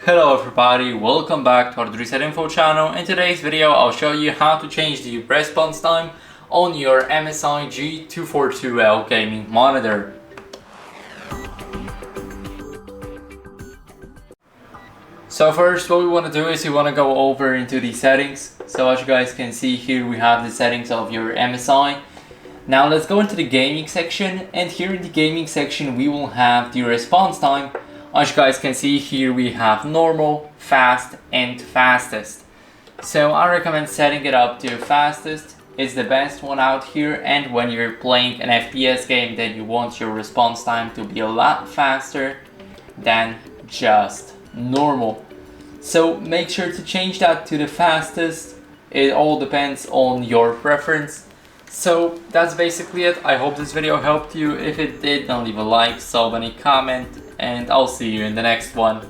Hello everybody, welcome back to our Reset Info channel. In today's video I'll show you how to change the response time on your MSI G242L gaming monitor. So first what we want to do is we want to go over into the settings. So as you guys can see here we have the settings of your MSI. Now let's go into the gaming section, and here in the gaming section we will have the response time. As you guys can see here we have normal, fast and fastest. So I recommend setting it up to fastest. It's the best one out here, and when you're playing an FPS game then you want your response time to be a lot faster than just normal. So make sure to change that to the fastest. It all depends on your preference. So that's basically it. I hope this video helped you. If it did, then leave a like, sub, and a comment, and I'll see you in the next one.